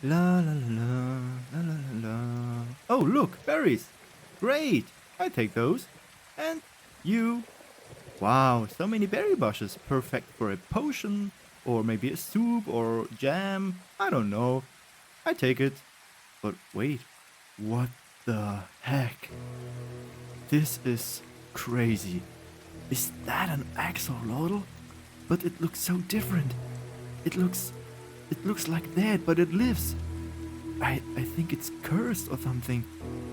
La la la la la la la la. Oh, look, berries. Great. I take those. And you. Wow, so many berry bushes. Perfect for a potion, or maybe a soup, or jam. I don't know. I take it. But wait, what the heck? This is crazy. Is that an axolotl? But it looks so different. It looks it looks like that, but it lives. I think it's cursed or something.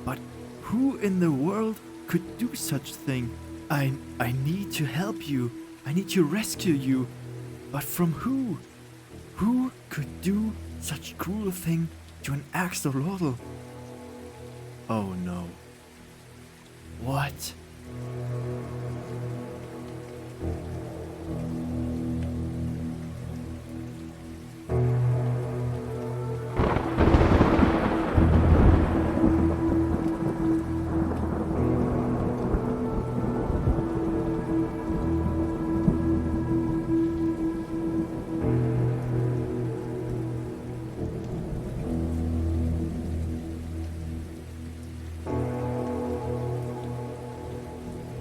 But who in the world could do such thing? I need to help you. I need to rescue you. But from who? Who could do such cruel thing to an axolotl? Oh no. What?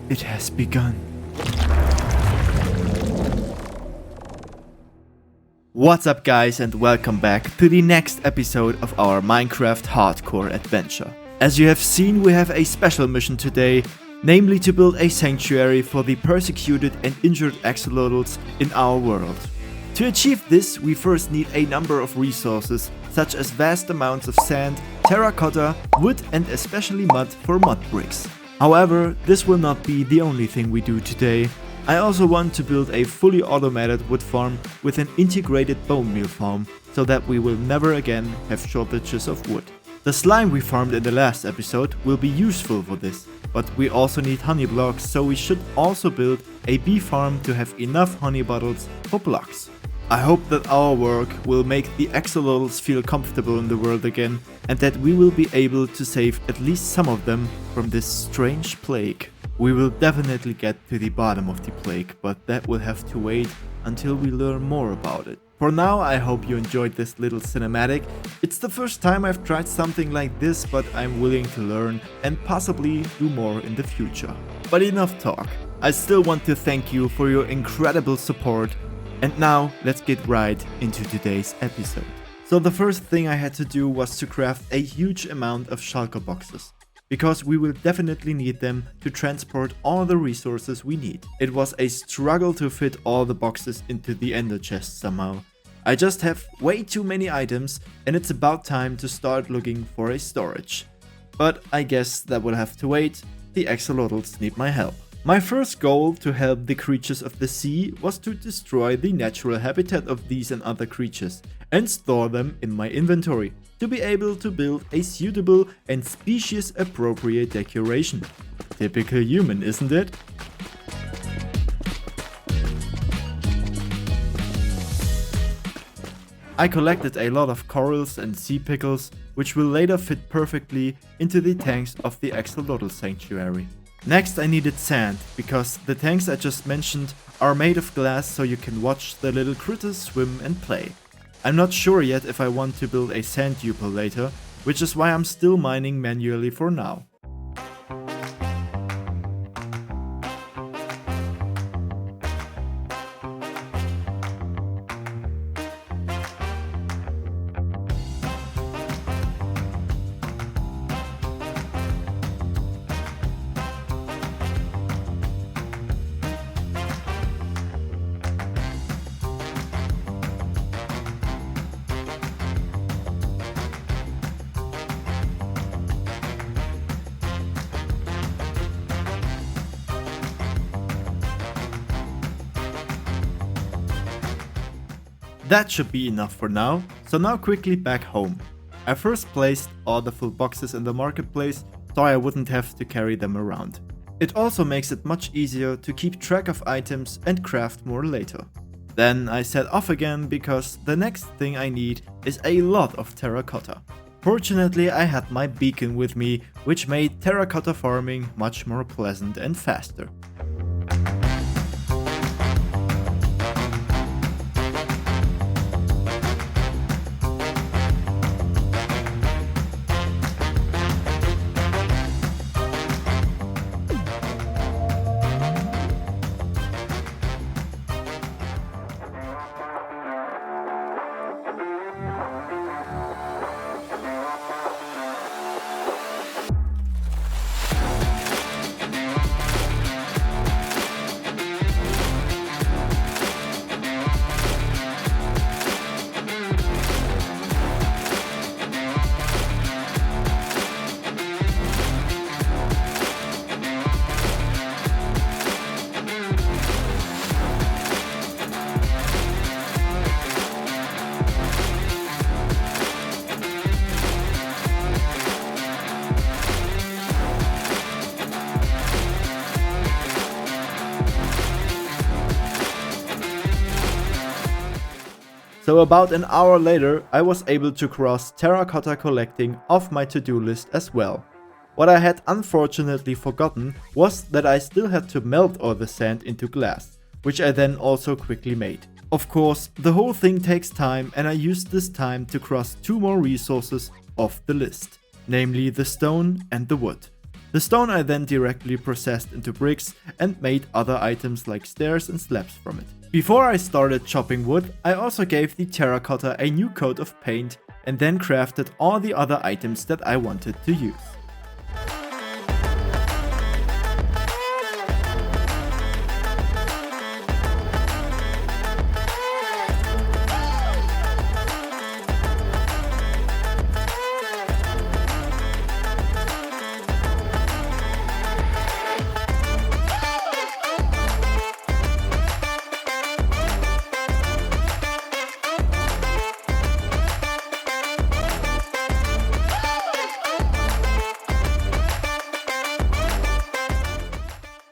It has begun. What's up guys, and welcome back to the next episode of our Minecraft hardcore adventure. As you have seen, we have a special mission today, namely to build a sanctuary for the persecuted and injured axolotls in our world. To achieve this, we first need a number of resources, such as vast amounts of sand, terracotta, wood and especially mud for mud bricks. However, this will not be the only thing we do today. I also want to build a fully automated wood farm with an integrated bone meal farm, so that we will never again have shortages of wood. The slime we farmed in the last episode will be useful for this, but we also need honey blocks, so we should also build a bee farm to have enough honey bottles for blocks. I hope that our work will make the axolotls feel comfortable in the world again, and that we will be able to save at least some of them from this strange plague. We will definitely get to the bottom of the plague, but that will have to wait until we learn more about it. For now, I hope you enjoyed this little cinematic. It's the first time I've tried something like this, but I'm willing to learn and possibly do more in the future. But enough talk. I still want to thank you for your incredible support. And now, let's get right into today's episode. So the first thing I had to do was to craft a huge amount of shulker boxes, because we will definitely need them to transport all the resources we need. It was a struggle to fit all the boxes into the ender chest somehow. I just have way too many items, and it's about time to start looking for a storage. But I guess that will have to wait. The axolotls need my help. My first goal to help the creatures of the sea was to destroy the natural habitat of these and other creatures and store them in my inventory to be able to build a suitable and species appropriate decoration. Typical human, isn't it? I collected a lot of corals and sea pickles, which will later fit perfectly into the tanks of the axolotl sanctuary. Next I needed sand, because the tanks I just mentioned are made of glass, so you can watch the little critters swim and play. I'm not sure yet if I want to build a sand duper later, which is why I'm still mining manually for now. That should be enough for now, so now quickly back home. I first placed all the full boxes in the marketplace, so I wouldn't have to carry them around. It also makes it much easier to keep track of items and craft more later. Then I set off again, because the next thing I need is a lot of terracotta. Fortunately, I had my beacon with me, which made terracotta farming much more pleasant and faster. So about an hour later, I was able to cross terracotta collecting off my to-do list as well. What I had unfortunately forgotten was that I still had to melt all the sand into glass, which I then also quickly made. Of course, the whole thing takes time, and I used this time to cross 2 more resources off the list, namely the stone and the wood. The stone I then directly processed into bricks and made other items like stairs and slabs from it. Before I started chopping wood, I also gave the terracotta a new coat of paint and then crafted all the other items that I wanted to use.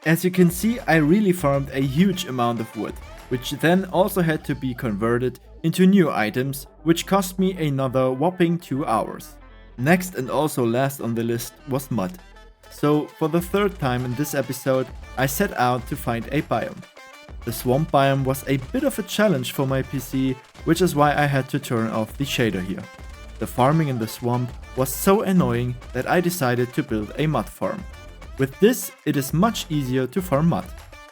As you can see, I really farmed a huge amount of wood, which then also had to be converted into new items, which cost me another whopping 2 hours. Next and also last on the list was mud. So for the third time in this episode, I set out to find a biome. The swamp biome was a bit of a challenge for my PC, which is why I had to turn off the shader here. The farming in the swamp was so annoying that I decided to build a mud farm. With this, it is much easier to farm mud.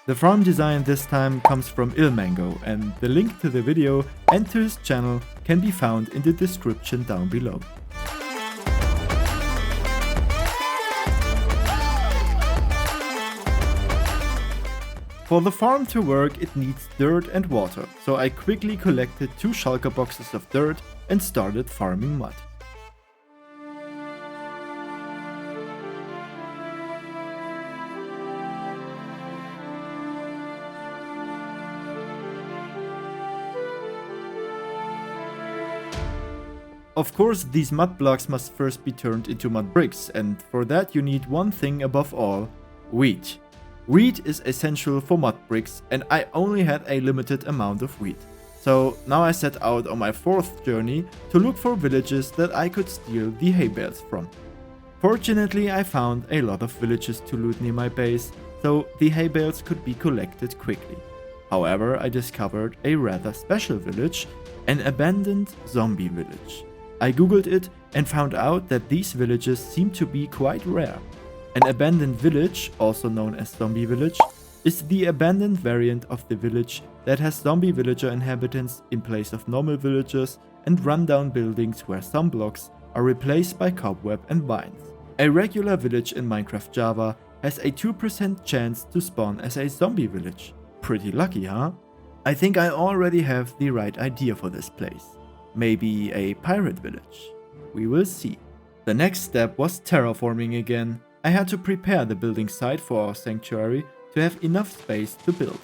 The farm design this time comes from Ilmango, and the link to the video and to his channel can be found in the description down below. For the farm to work, it needs dirt and water, so I quickly collected 2 shulker boxes of dirt and started farming mud. Of course, these mud blocks must first be turned into mud bricks, and for that you need one thing above all: wheat. Wheat is essential for mud bricks, and I only had a limited amount of wheat. So now I set out on my 4th journey to look for villages that I could steal the hay bales from. Fortunately, I found a lot of villages to loot near my base, so the hay bales could be collected quickly. However, I discovered a rather special village, an abandoned zombie village. I googled it and found out that these villages seem to be quite rare. An abandoned village, also known as zombie village, is the abandoned variant of the village that has zombie villager inhabitants in place of normal villagers and rundown buildings where some blocks are replaced by cobweb and vines. A regular village in Minecraft Java has a 2% chance to spawn as a zombie village. Pretty lucky, huh? I think I already have the right idea for this place. Maybe a pirate village. We will see. The next step was terraforming again. I had to prepare the building site for our sanctuary to have enough space to build.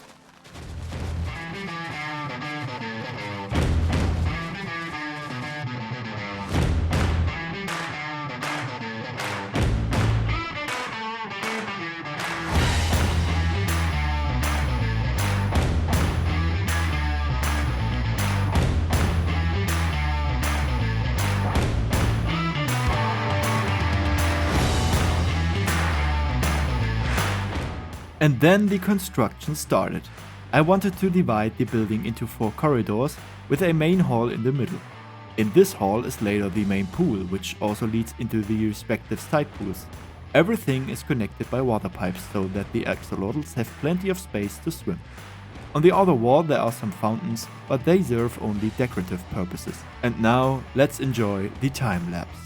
And then the construction started. I wanted to divide the building into 4 corridors with a main hall in the middle. In this hall is later the main pool, which also leads into the respective side pools. Everything is connected by water pipes so that the axolotls have plenty of space to swim. On the other wall there are some fountains, but they serve only decorative purposes. And now let's enjoy the time lapse.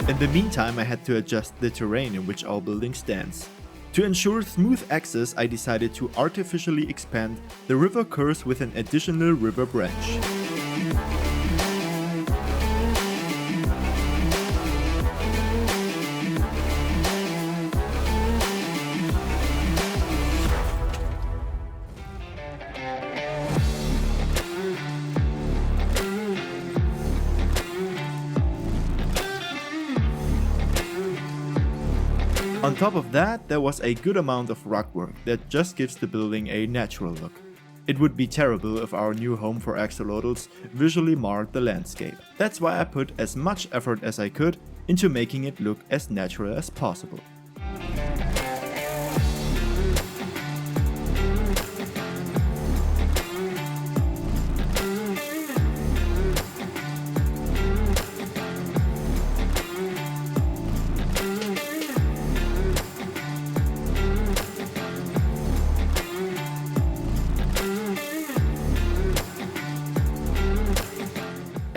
In the meantime, I had to adjust the terrain in which our building stands. To ensure smooth access, I decided to artificially expand the river course with an additional river branch. On top of that, there was a good amount of rock work that just gives the building a natural look. It would be terrible if our new home for axolotls visually marred the landscape. That's why I put as much effort as I could into making it look as natural as possible.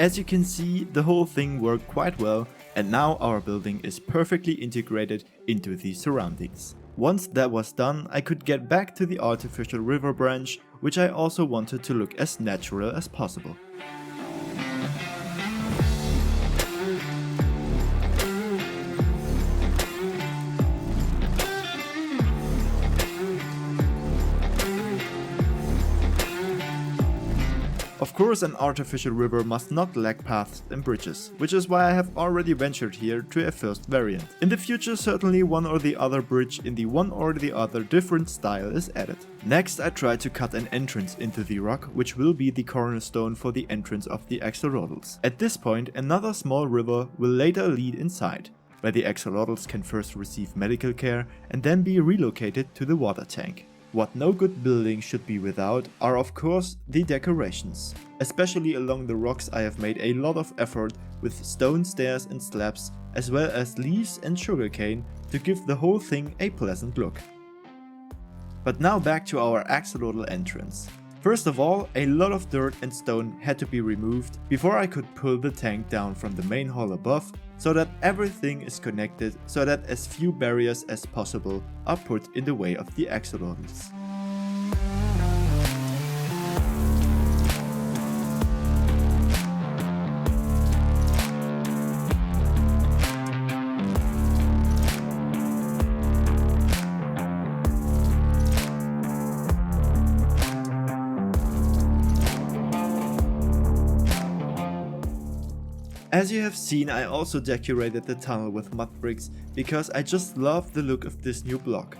As you can see, the whole thing worked quite well, and now our building is perfectly integrated into the surroundings. Once that was done, I could get back to the artificial river branch, which I also wanted to look as natural as possible. Of course, an artificial river must not lack paths and bridges, which is why I have already ventured here to a first variant. In the future, certainly one or the other bridge in the one or the other different style is added. Next, I tried to cut an entrance into the rock, which will be the cornerstone for the entrance of the axolotls. At this point, another small river will later lead inside, where the axolotls can first receive medical care and then be relocated to the water tank. What no good building should be without are of course the decorations. Especially along the rocks I have made a lot of effort with stone stairs and slabs, as well as leaves and sugarcane to give the whole thing a pleasant look. But now back to our axolotl entrance. First of all, a lot of dirt and stone had to be removed before I could pull the tank down from the main hall above, so that everything is connected so that as few barriers as possible are put in the way of the axolotls. As you have seen, I also decorated the tunnel with mud bricks because I just love the look of this new block.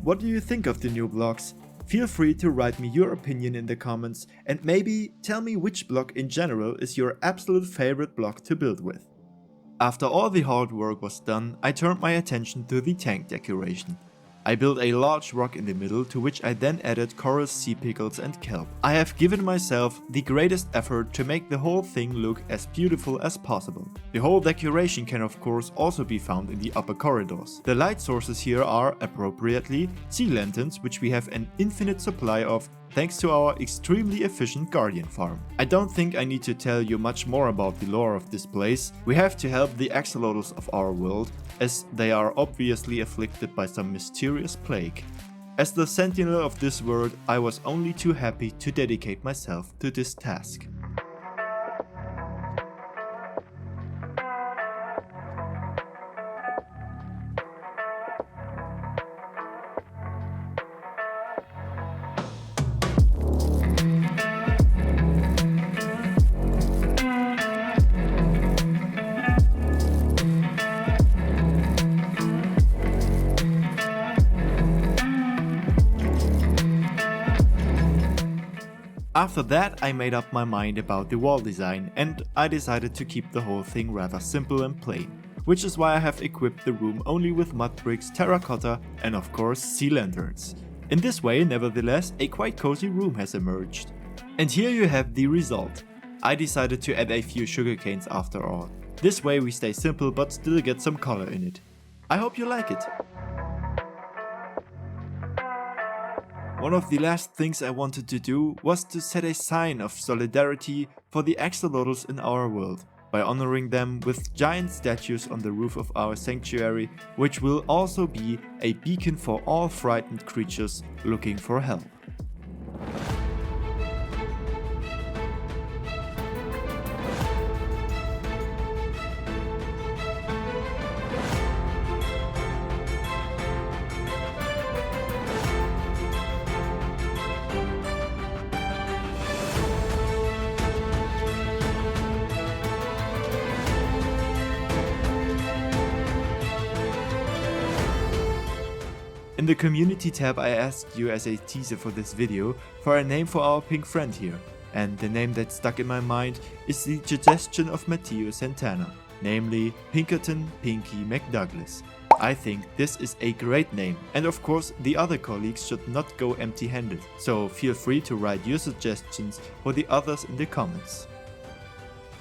What do you think of the new blocks? Feel free to write me your opinion in the comments and maybe tell me which block in general is your absolute favorite block to build with. After all the hard work was done, I turned my attention to the tank decoration. I built a large rock in the middle, to which I then added coral sea pickles and kelp. I have given myself the greatest effort to make the whole thing look as beautiful as possible. The whole decoration can of course also be found in the upper corridors. The light sources here are, appropriately, sea lanterns, which we have an infinite supply of thanks to our extremely efficient guardian farm. I don't think I need to tell you much more about the lore of this place. We have to help the axolotls of our world, as they are obviously afflicted by some mysterious plague. As the sentinel of this world, I was only too happy to dedicate myself to this task. After that, I made up my mind about the wall design and I decided to keep the whole thing rather simple and plain, which is why I have equipped the room only with mud bricks, terracotta and of course sea lanterns. In this way, nevertheless, a quite cozy room has emerged. And here you have the result. I decided to add a few sugarcanes after all. This way we stay simple but still get some color in it. I hope you like it. One of the last things I wanted to do was to set a sign of solidarity for the axolotls in our world, by honoring them with giant statues on the roof of our sanctuary, which will also be a beacon for all frightened creatures looking for help. In the community tab I asked you as a teaser for this video for a name for our pink friend here, and the name that stuck in my mind is the suggestion of Matteo Santana, namely Pinkerton Pinky McDouglas. I think this is a great name, and of course the other colleagues should not go empty-handed, so feel free to write your suggestions for the others in the comments.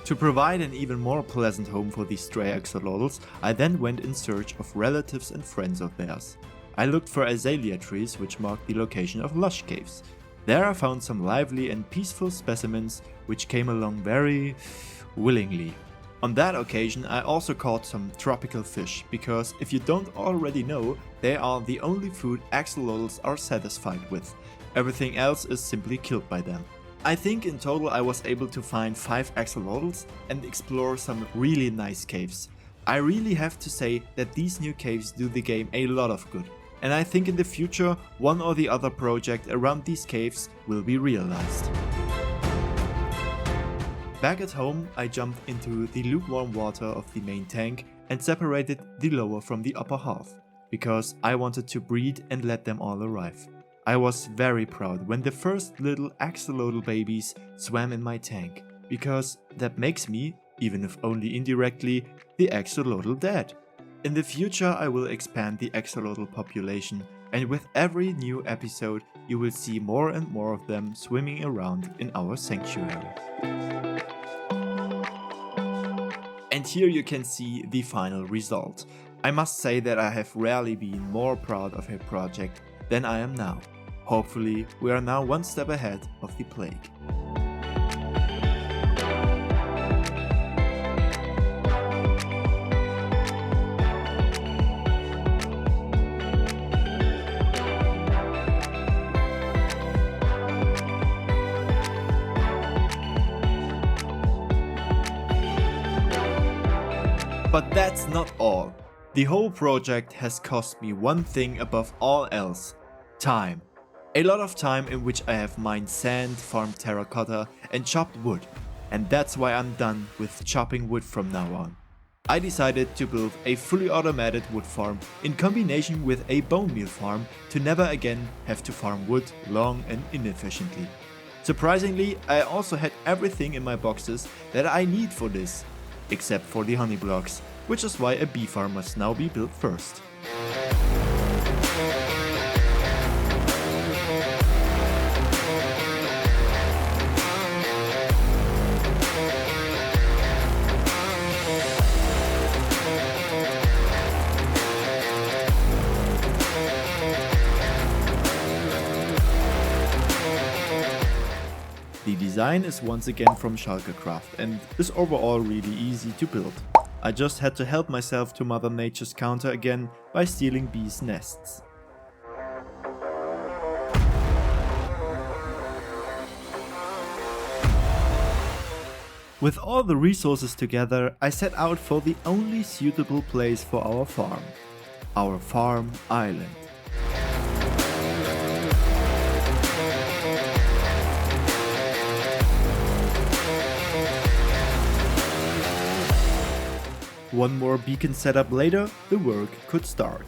To provide an even more pleasant home for these stray axolotls, I then went in search of relatives and friends of theirs. I looked for azalea trees which marked the location of lush caves. There I found some lively and peaceful specimens which came along very willingly. On that occasion I also caught some tropical fish, because if you don't already know, they are the only food axolotls are satisfied with. Everything else is simply killed by them. I think in total I was able to find 5 axolotls and explore some really nice caves. I really have to say that these new caves do the game a lot of good. And I think in the future, one or the other project around these caves will be realized. Back at home, I jumped into the lukewarm water of the main tank and separated the lower from the upper half, because I wanted to breed and let them all arrive. I was very proud when the first little axolotl babies swam in my tank, because that makes me, even if only indirectly, the axolotl dad. In the future I will expand the axolotl population, and with every new episode you will see more and more of them swimming around in our sanctuary. And here you can see the final result. I must say that I have rarely been more proud of a project than I am now. Hopefully we are now one step ahead of the plague. But that's not all. The whole project has cost me one thing above all else: time. A lot of time in which I have mined sand, farmed terracotta and chopped wood. And that's why I'm done with chopping wood from now on. I decided to build a fully automated wood farm in combination with a bone meal farm to never again have to farm wood long and inefficiently. Surprisingly, I also had everything in my boxes that I need for this, except for the honey blocks, which is why a bee farm must now be built first. The design is once again from Schalkecraft and is overall really easy to build. I just had to help myself to Mother Nature's counter again by stealing bees' nests. With all the resources together, I set out for the only suitable place for our farm island. One more beacon setup later, the work could start.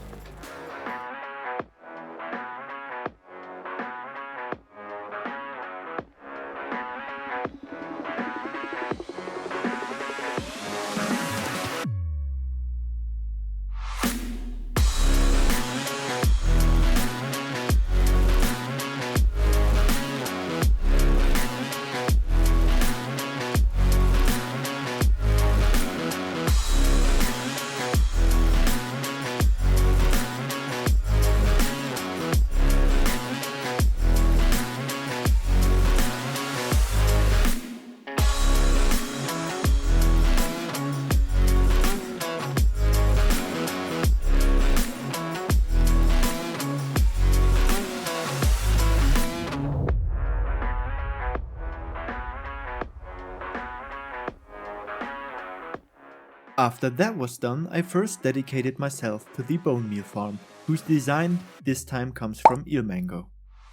After that was done, I first dedicated myself to the bone meal farm, whose design this time comes from Ilmango.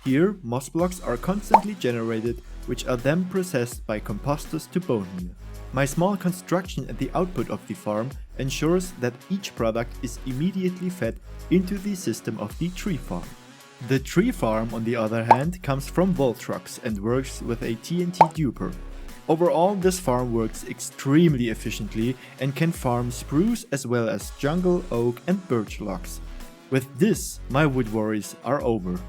Here, moss blocks are constantly generated, which are then processed by composters to bone meal. My small construction at the output of the farm ensures that each product is immediately fed into the system of the tree farm. The tree farm, on the other hand, comes from Voltrox and works with a TNT duper. Overall, this farm works extremely efficiently and can farm spruce as well as jungle, oak and birch logs. With this, my wood worries are over.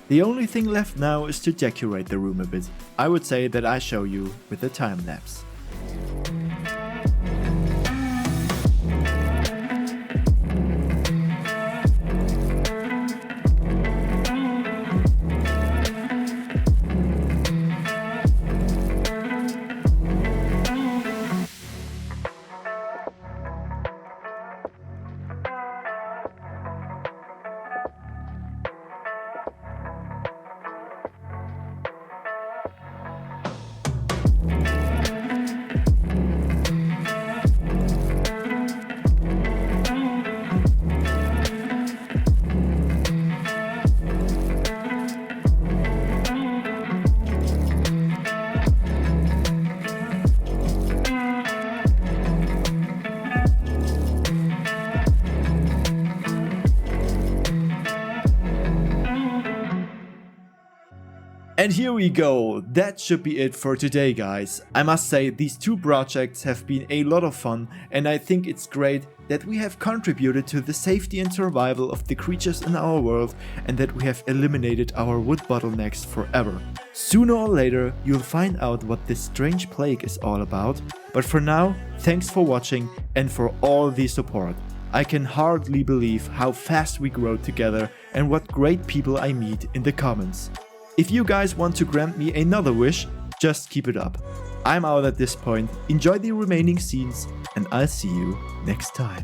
The only thing left now is to decorate the room a bit. I would say that I show you with a time lapse. And here we go, that should be it for today guys. I must say these two projects have been a lot of fun and I think it's great that we have contributed to the safety and survival of the creatures in our world and that we have eliminated our wood bottlenecks forever. Sooner or later you'll find out what this strange plague is all about, but for now, thanks for watching and for all the support. I can hardly believe how fast we grow together and what great people I meet in the comments. If you guys want to grant me another wish, just keep it up. I'm out at this point, enjoy the remaining scenes, and I'll see you next time.